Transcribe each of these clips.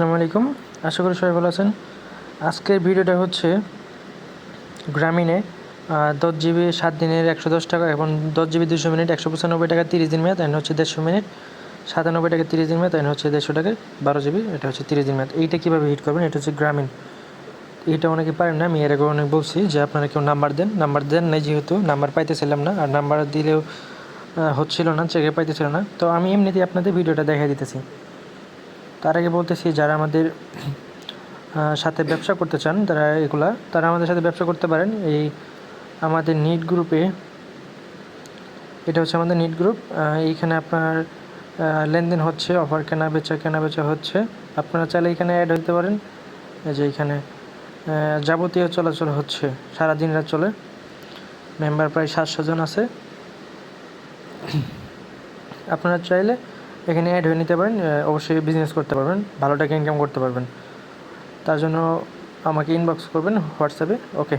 আসসালামু আলাইকুম, আশা করি সবাই ভালো আছেন। আজকের ভিডিওটা হচ্ছে গ্রামীণে 10 জিবি 7 দিনের 110 টাকা এবং 10 জিবি 200 মিনিট 195 টাকা 30 দিন মেয়াদ, এন্ড হচ্ছে 150 মিনিট 97 টাকা 30 দিন মেয়াদ, এন্ড হচ্ছে 150 টাকা 12 জিবি, এটা হচ্ছে 30 দিন মেয়াদ। এইটা কীভাবে হিট করবেন, এটা হচ্ছে গ্রামীণ। এইটা অনেকে পারেন না, আমি এর আগে অনেক বলছি যে আপনারা কেউ নাম্বার দেন নাই, যেহেতু নাম্বার পাইতেছিলাম না, আর নাম্বার দিলেও হচ্ছিল না, চেকে পাইতেছিল না। তো আমি এমনিতেই আপনাদের ভিডিওটা দেখাই দিতেছি। তার আগে বলতেছি, যারা আমাদের সাথে ব্যবসা করতে চান তারা আমাদের সাথে ব্যবসা করতে পারেন। এই আমাদের নিট গ্রুপে, এটা হচ্ছে আমাদের নিট গ্রুপ। এইখানে আপনার লেনদেন হচ্ছে, অফার কেনা বেচা হচ্ছে। আপনারা চাইলে এখানে অ্যাড হতে পারেন। এই যে এখানে যাবতীয় চলাচল হচ্ছে, সারাদিন রাত চলে। মেম্বার প্রায় 700 জন আছে। আপনারা চাইলে এখানে অ্যাড হয়ে নিতে পারেন, অবশ্যই বিজনেস করতে পারবেন, ভালো টাকা ইনকাম করতে পারবেন। তার জন্য আমাকে ইনবক্স করবেন হোয়াটসঅ্যাপে। ওকে,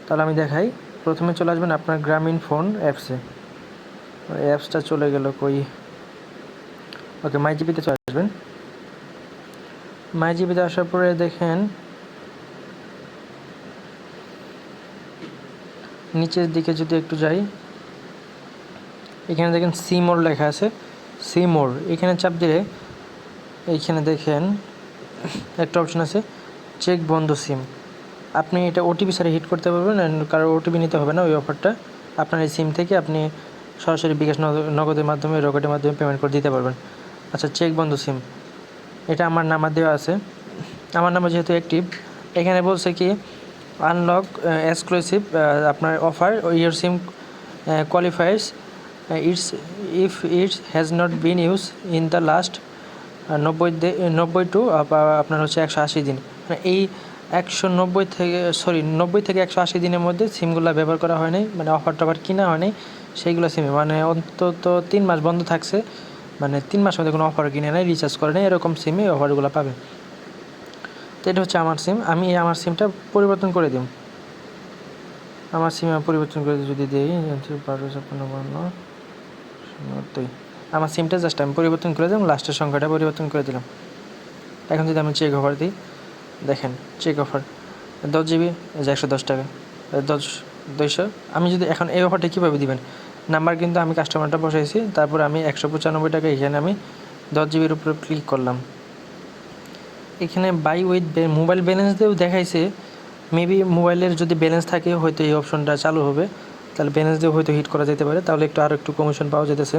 তাহলে আমি দেখাই। প্রথমে চলে আসবেন আপনার গ্রামীণ ফোন অ্যাপসে। অ্যাপসটা চলে গেল কই? ওকে, মাই জিবিতে চলে আসবেন। মাই জিবিতে আসার পরে দেখেন নিচের দিকে যদি একটু যাই, এখানে দেখেন সিমোর লেখা আছে। সিমোর এখানে চাপ দিলে এইখানে দেখেন একটা অপশন আছে, চেক বন্ধ সিম। আপনি এটা ওটিপি ছাড়া হিট করতে পারবেন, কারো ওটিপি নিতে হবে না। ওই অফারটা আপনার এই সিম থেকে আপনি সরাসরি বিকাশ নগদের মাধ্যমে, রকেটের মাধ্যমে পেমেন্ট করে দিতে পারবেন। আচ্ছা, চেক বন্ধ সিম, এটা আমার নাম্বার দেওয়া আছে। আমার নাম্বার যেহেতু অ্যাক্টিভ, এখানে বলছে কি আনলক এক্সক্লুসিভ আপনার offer, your SIM qualifies if it has not been use in the last 90 to আপনার হচ্ছে 180 দিন। মানে এই 90 থেকে 180 দিনের মধ্যে সিমগুলো ব্যবহার করা হয়নি, মানে অফার টফার কিনা হয়নি সেইগুলো সিমে, মানে অন্তত 3 মাস বন্ধ থাকছে, মানে 3 মাসের মধ্যে কোনো অফার কিনে নেয়, রিচার্জ করে নেই, এরকম সিমে অফারগুলো পাবে। তো এটা হচ্ছে আমার সিম। আমি আমার সিমটা পরিবর্তন করে দিই। আমার সিমে পরিবর্তন করে যদি দিই 1256 আমার সিমটা জাস্ট আমি পরিবর্তন করে দিলাম, লাস্টের সংখ্যাটা পরিবর্তন করে দিলাম। এখন যদি আমি চেক অফার দিই, দেখেন চেক অফার 10 জিবি 110 টাকা, 200। আমি যদি এখন এই অফারটা কীভাবে দিবেন, নাম্বার কিন্তু আমি কাস্টমারটা বসাইছি, তারপর আমি 195 টাকা এখানে আমি 10 জিবির উপরে ক্লিক করলাম। এখানে বাই উইথ মোবাইল ব্যালেন্স দিয়েও দেখাইছে। মেবি মোবাইলের যদি ব্যালেন্স থাকে হয়তো এই অপশনটা চালু হবে, তাহলে ব্যালেন্স দিয়ে হয়তো হিট করা যেতে পারে, তাহলে একটু কমিশন পাওয়া যেতেছে।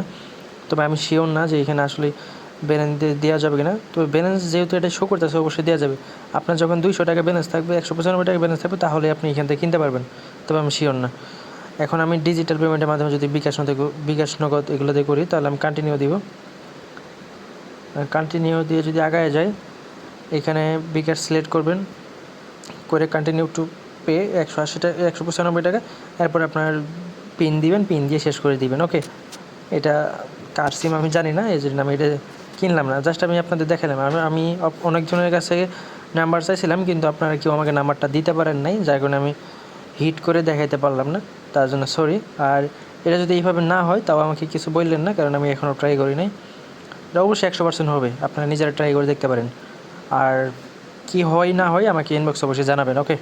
তবে আমি শিওর না যে এখানে আসলে ব্যালেন্স দেওয়া যাবে কিনা। তো ব্যালেন্স যেহেতু এটা শো করতেছে, অবশ্যই দেওয়া যাবে। আপনার যখন 200 টাকা ব্যালেন্স থাকবে, 195 টাকা ব্যালেন্স থাকবে, তাহলে আপনি এখান থেকে কিনতে পারবেন। তবে আমি শিওর না। এখন আমি ডিজিটাল পেমেন্টের মাধ্যমে যদি বিকাশ নগদ এগুলো দিয়ে করি, তাহলে আমি কন্টিনিউ দিব। কন্টিনিউ দিয়ে যদি আগায় যায়, এখানে বিকাশ সিলেক্ট করবেন, করে কন্টিনিউ টু পে 195 টাকা, এরপর আপনার পিন দিবেন, পিন দিয়ে শেষ করে দিবেন। ওকে, এটা কার সিম আমি জানি না, এই জন্য আমি এটা কিনলাম না, জাস্ট আমি আপনাদের দেখালাম। আমি অনেকজনের কাছে নাম্বার চাইছিলাম, কিন্তু আপনারা কেউ আমাকে নাম্বারটা দিতে পারেন নাই, যার কারণে আমি হিট করে দেখাইতে পারলাম না, তার জন্য সরি। আর এটা যদি এইভাবে না হয়, তাও আমাকে কিছু বললেন না, কারণ আমি এখনও ট্রাই করি নাই। এটা অবশ্যই 100% হবে, আপনারা নিজেরা ট্রাই করে দেখতে পারেন। আর কি হয় না হয় আমাকে ইনবক্স অবশ্যই জানাবেন। ওকে।